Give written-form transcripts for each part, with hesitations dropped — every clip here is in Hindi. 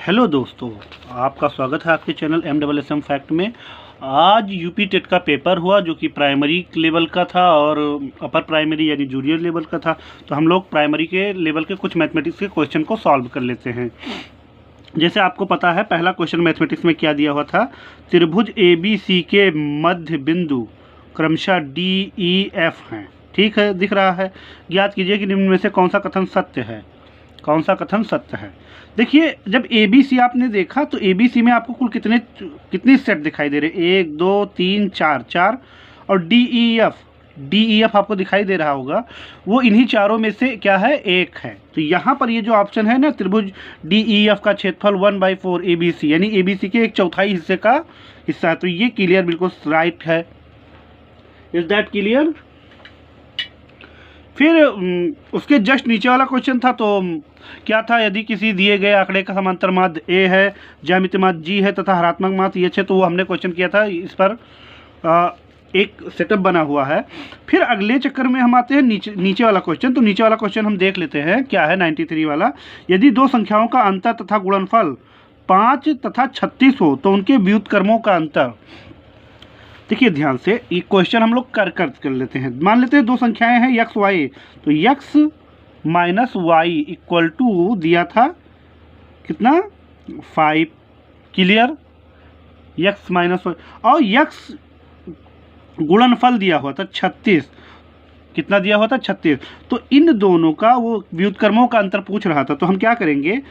हेलो दोस्तों, आपका स्वागत है आपके चैनल MSSM फैक्ट में। आज यूपी टेट का पेपर हुआ जो कि प्राइमरी लेवल का था और अपर प्राइमरी यानी जूनियर लेवल का था। तो हम लोग प्राइमरी के लेवल के कुछ मैथमेटिक्स के क्वेश्चन को सॉल्व कर लेते हैं। जैसे आपको पता है, पहला क्वेश्चन मैथमेटिक्स में क्या दिया हुआ था। त्रिभुज ABC के मध्य बिंदु क्रमशः DEF हैं। ठीक है, दिख रहा है। ज्ञात कीजिए कि निम्न में से कौन सा कथन सत्य है। कौन सा कथन सत्य है। देखिए, जब ABC आपने देखा तो ABC में आपको कुल कितने सेट दिखाई दे रहे, 1 2 3 4 और DEF आपको दिखाई दे रहा होगा, वो इन्हीं चारों में से क्या है, एक है। तो यहाँ पर ये जो ऑप्शन है ना, त्रिभुज DEF का क्षेत्रफल 1/4 ABC यानी ABC के 1/4 हिस्से का हिस्सा है। तो ये क्लियर, बिल्कुल राइट है। Is that clear. फिर उसके जस्ट नीचे वाला क्वेश्चन था, तो क्या था, यदि किसी दिए गए आंकड़े का समांतर माध्य A है, ज्यामितीय माध्य G है तथा हरात्मक माध्य H है, तो वो हमने क्वेश्चन किया था। इस पर एक सेटअप बना हुआ है। फिर अगले चक्कर में हम आते हैं नीचे वाला क्वेश्चन। तो नीचे वाला क्वेश्चन हम देख लेते हैं क्या है, 93 वाला। यदि दो संख्याओं का अंतर तथा गुणनफल 5 तथा 36 हो तो उनके व्युत्क्रमों का अंतर। देखिए ध्यान से, ये क्वेश्चन हम लोग कर लेते हैं। मान लेते हैं दो संख्याएं हैं x y, तो x minus y equal to दिया था कितना, 5। क्लियर। x माइनस वाई और x गुणनफल दिया हुआ था 36। कितना दिया हुआ था, 36। तो इन दोनों का वो व्युत्क्रमों का अंतर पूछ रहा था। तो हम क्या करेंगे,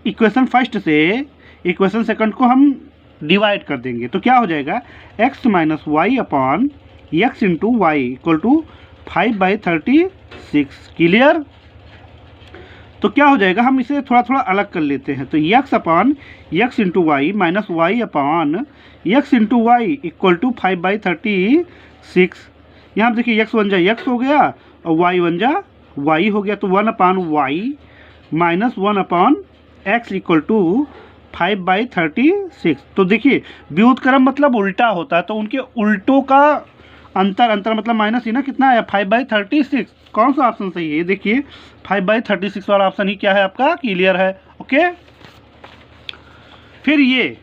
इक्वेशन फर्स्ट से इक्वेशन सेकंड को हम डिवाइड कर देंगे। तो क्या हो जाएगा, x minus y upon x into y equal to 5/36। Clear. तो क्या हो जाएगा, हम इसे थोड़ा थोड़ा अलग कर लेते हैं। तो x upon x into y minus y upon x into y equal to 5/36। यहाँ देखिए, x 1 जा x हो गया और y 1 जा y हो गया। तो 1 upon y minus 1 upon x equal to 5/36। तो देखिए, व्युत्क्रम मतलब उल्टा होता है, तो उनके उल्टों का अंतर मतलब माइनस ही ना, कितना आया, 5/36। कौन सा ऑप्शन सही है, ये देखिए 5/36 वाला ऑप्शन ही क्या है आपका, क्लियर है। ओके। फिर ये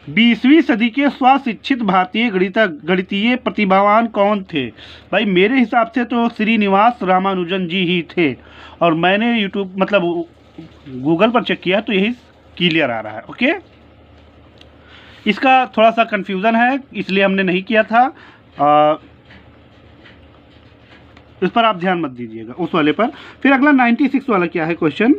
20वीं सदी के स्वशिक्षित भारतीय गणितीय प्रतिभावान कौन थे। भाई मेरे हिसाब से तो श्रीनिवास रामानुजन जी ही थे, और मैंने यूट्यूब मतलब गूगल पर चेक किया तो यही क्लियर आ रहा है। ओके। इसका थोड़ा सा कंफ्यूजन है, इसलिए हमने नहीं किया था। इस पर आप ध्यान मत दीजिएगा, उस वाले पर। फिर अगला 96 वाला क्या है क्वेश्चन,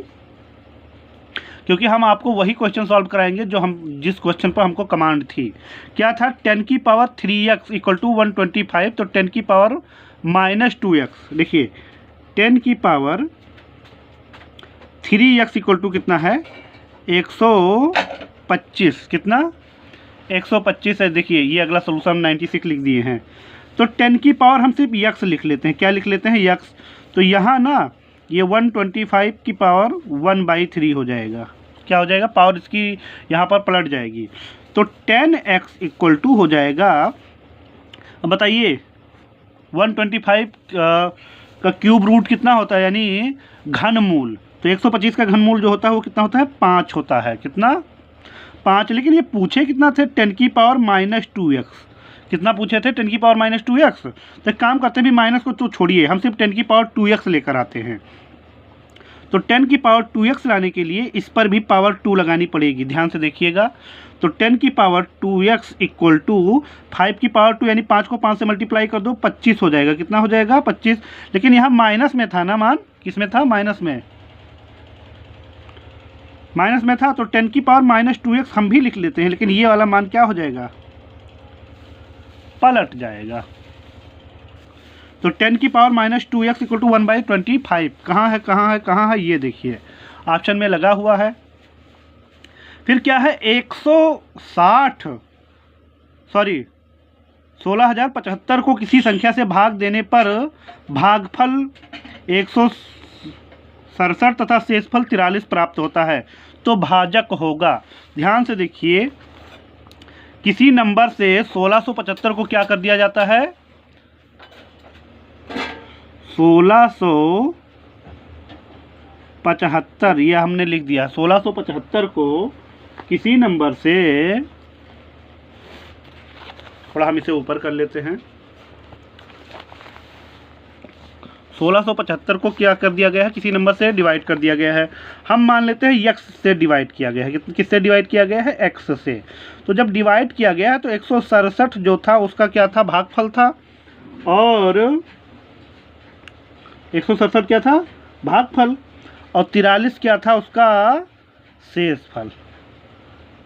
क्योंकि हम आपको वही क्वेश्चन सॉल्व कराएंगे जो हम जिस क्वेश्चन पर हमको कमांड थी। क्या था, 10 की पावर 3x इक्वल टू 125। तो 10 की पावर माइनस 2x। देखिए 10 की पावर 3x इक्वल टू कितना है, 125। कितना, 125 है। देखिए ये अगला सोल्यूशन 96 लिख दिए हैं। तो 10 की पावर हम सिर्फ x लिख लेते हैं। क्या लिख लेते हैं, x। तो यहाँ ना ये 125 की पावर 1/3 हो जाएगा। क्या हो जाएगा, पावर इसकी यहाँ पर पलट जाएगी। तो 10x इक्वल टू हो जाएगा, अब बताइए 125 का क्यूब रूट कितना होता है, यानी घनमूल। तो 125 का घनमूल जो होता है वो कितना होता है, 5 होता है। कितना, 5। लेकिन ये पूछे कितना थे, 10 की पावर माइनस 2x। कितना पूछे थे, 10 की पावर माइनस 2x। तो एक काम करते हैं, भी माइनस को तो छोड़िए, हम सिर्फ 10 की पावर 2x लेकर आते हैं। तो 10 की पावर 2x लाने के लिए इस पर भी पावर 2 लगानी पड़ेगी। ध्यान से देखिएगा। तो 10 की पावर 2x इक्वल टू 5 की पावर 2, यानी 5 को 5 से मल्टीप्लाई कर दो, 25 हो जाएगा। कितना हो जाएगा, 25। लेकिन यहाँ माइनस में था ना मान, किस में था, माइनस में था। तो 10 की पावर माइनस 2x हम भी लिख लेते हैं, लेकिन ये वाला मान क्या हो जाएगा, पलट जाएगा। तो 10 की power minus 2x equal to 1/25। कहाँ है, ये देखिए ऑप्शन में लगा हुआ है। फिर क्या है, 16,075 को किसी संख्या से भाग देने पर भागफल 167 तथा शेषफल 43 प्राप्त होता है, तो भाजक होगा। ध्यान से देखिए, किसी नंबर से 1675 को क्या कर दिया जाता है, 1600 1675 ये हमने लिख दिया। 1675 को किसी नंबर से, थोड़ा हम इसे ऊपर कर लेते हैं, 1675 को क्या कर दिया गया है, किसी नंबर से डिवाइड कर दिया गया है। हम मान लेते हैं x से डिवाइड किया गया है। किससे डिवाइड किया गया है, x से। तो जब डिवाइड किया गया है तो 167 जो था उसका क्या था, भागफल था, और 167 क्या था, भागफल, और 43 क्या था उसका शेषफल।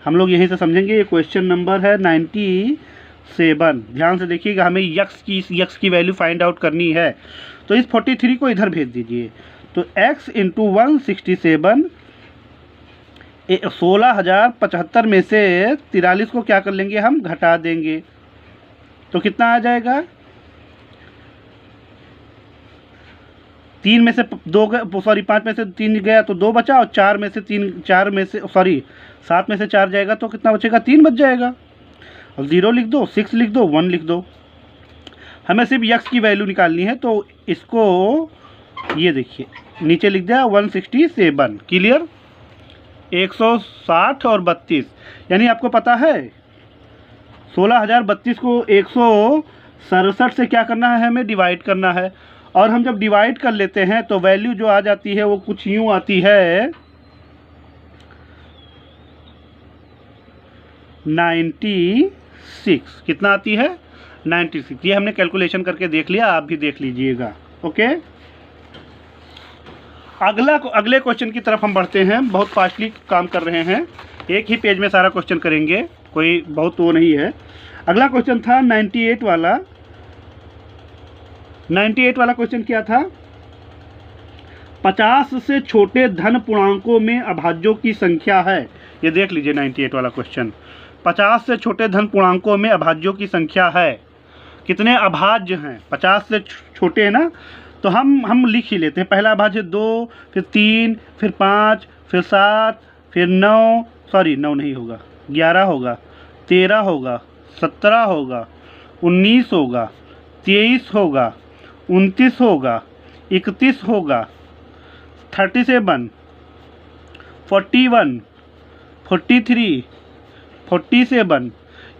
हम लोग यहीं से समझेंगे। ये क्वेश्चन नंबर है 97। ध्यान से देखिएगा, हमें यक्स की वैल्यू फाइंड आउट करनी है। तो इस 43 को इधर भेज दीजिए। तो x इंटू 167, 16,075 में से 43 को क्या कर लेंगे, हम घटा देंगे। तो कितना आ जाएगा, 3 में से 2 सॉरी 5 में से 3 गया तो 2 बचा, और 7 में से 4 जाएगा तो कितना बचेगा, 3 बच जाएगा। और 0 लिख दो, 6 लिख दो, 1 लिख दो। हमें सिर्फ x की वैल्यू निकालनी है। तो इसको ये देखिए नीचे लिख दिया 167। क्लियर, 160 और 32, यानी आपको पता है 16,032 को 167 से क्या करना है, हमें डिवाइड करना है। और हम जब डिवाइड कर लेते हैं तो वैल्यू जो आ जाती है वो कुछ यूँ आती है 96। कितना आती है, 96। ये हमने कैलकुलेशन करके देख लिया, आप भी देख लीजिएगा। ओके, अगले क्वेश्चन की तरफ हम बढ़ते हैं। बहुत फास्टली काम कर रहे हैं, एक ही पेज में सारा क्वेश्चन करेंगे, कोई बहुत वो नहीं है। अगला क्वेश्चन था 98 वाला। 98 वाला क्वेश्चन क्या था, 50 से छोटे धन पूर्णांकों में अभाज्यों की संख्या है। ये देख लीजिए 98 वाला क्वेश्चन। 50 से छोटे धन पूर्णांकों में अभाज्यों की संख्या है। कितने अभाज्य हैं, 50 से छोटे है ना, तो हम लिख ही लेते हैं। पहला अभाज्य 2, फिर 3, फिर 5, फिर 7, फिर 9, सॉरी 9 नहीं होगा, 11 होगा, 13 होगा, 17 होगा, 19 होगा, 23 होगा, 29 होगा, 31 होगा, 37, 41, 43, 47।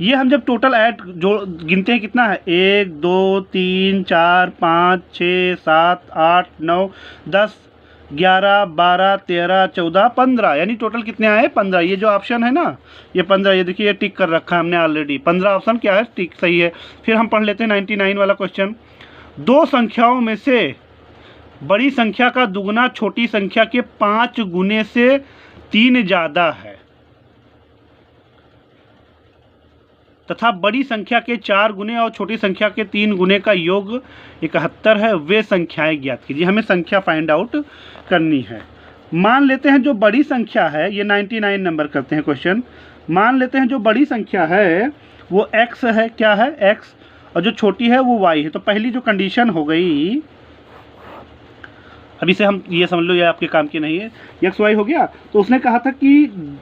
ये हम जब टोटल ऐड जो गिनते हैं कितना है, 1 2 3 4 5 6 7 8 9 10 11 12 13 14 15, यानी टोटल कितने आए, 15। ये जो ऑप्शन है ना, ये 15, ये देखिए ये टिक कर रखा है हमने ऑलरेडी। 15 ऑप्शन क्या है, टिक सही है। फिर हम पढ़ लेते हैं 99 वाला क्वेश्चन। दो संख्याओं में से बड़ी संख्या का दुगुना छोटी संख्या के 5 गुने से 3 ज़्यादा है, तथा बड़ी संख्या के 4 गुने और छोटी संख्या के 3 गुने का योग 71 है। वे संख्याएं ज्ञात कीजिए। हमें संख्या फाइंड आउट करनी है। मान लेते हैं जो बड़ी संख्या है, ये 99 नंबर करते हैं क्वेश्चन। मान लेते हैं जो बड़ी संख्या है वो x है, क्या है x, और जो छोटी है वो y है। तो पहली जो कंडीशन हो गई, अभी से हम ये समझ लो ये आपके काम की नहीं है, x y हो गया। तो उसने कहा था कि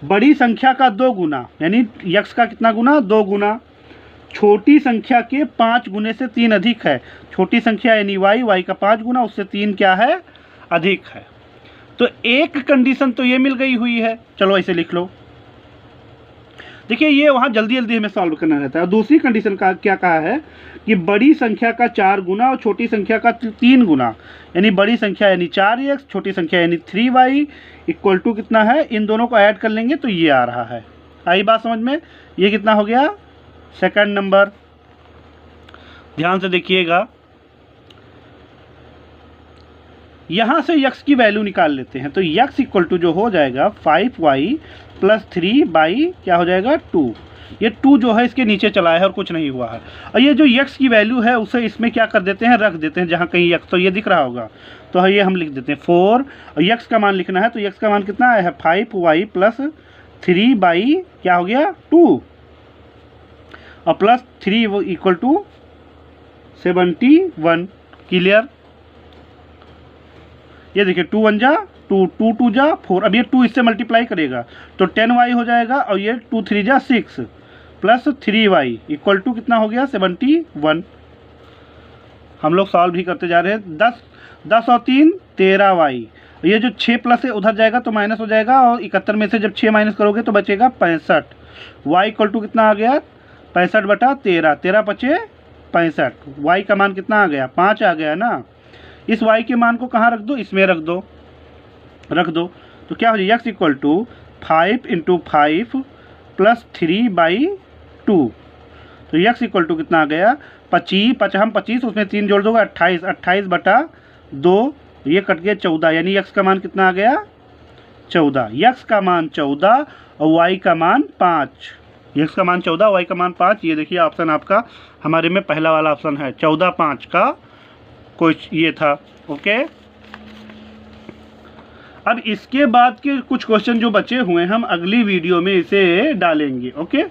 बड़ी संख्या का 2 गुना, यानी x का कितना गुना, 2 गुना, छोटी संख्या के 5 गुने से 3 अधिक है। छोटी संख्या यानी y का 5 गुना, उससे 3 क्या है, अधिक है। तो एक कंडीशन तो ये मिल गई हुई है, चलो ऐसे लिख लो। देखिए ये वहाँ जल्दी जल्दी हमें सॉल्व करना रहता है। और दूसरी कंडीशन का क्या कहा है कि बड़ी संख्या का 4 गुना और छोटी संख्या का 3 गुना, यानी बड़ी संख्या यानी 4x, छोटी संख्या यानी 3y इक्वल टू कितना है, इन दोनों को ऐड कर लेंगे तो ये आ रहा है। आई बात समझ में, ये कितना हो गया, सेकंड नंबर। ध्यान से देखिएगा, यहाँ से x की वैल्यू निकाल लेते हैं। तो x इक्वल टू जो हो जाएगा 5y प्लस 3 क्या हो जाएगा, 2। ये 2 जो है इसके नीचे चला है और कुछ नहीं हुआ है। और ये जो x की वैल्यू है उसे इसमें क्या कर देते हैं, रख देते हैं जहाँ कहीं x, तो ये दिख रहा होगा, तो ये हम लिख देते हैं 4। और x का मान लिखना है, तो x का मान कितना आया है, 5y प्लस 3 क्या हो गया, 2, और प्लस 3 इक्वल टू 71। क्लियर, ये देखिए 2 1 जा 2, 2 2 जा 4। अब ये 2 इससे मल्टीप्लाई करेगा तो 10y हो जाएगा, और ये 2 3 जा 6 प्लस 3y इक्वल टू कितना हो गया, 71। हम लोग सॉल्व भी करते जा रहे हैं। 10 और 3 13y, ये जो 6 प्लस है उधर जाएगा तो माइनस हो जाएगा, और 71 में से जब 6 माइनस करोगे तो बचेगा 65। y इक्वल टू कितना आ गया 65/13, 13 पचे 65। y का मान कितना आ गया 5 आ गया ना। इस y के मान को कहाँ रख दो, इसमें रख दो। तो क्या हो जाएगा x इक्वल टू 5 × 5 + 3/2। तो x इक्वल टू कितना आ गया 25, उसमें 3 जोड़ दोगे 28, 28/2, ये कट गया 14, यानी x का मान कितना आ गया 14। x का मान 14 और y का मान 5। x का मान 14, y का मान 5। ये देखिए ऑप्शन आपका हमारे में पहला वाला ऑप्शन है, 14/5 का कोई ये था। ओके, अब इसके बाद के कुछ क्वेश्चन जो बचे हुए हम अगली वीडियो में इसे डालेंगे। ओके।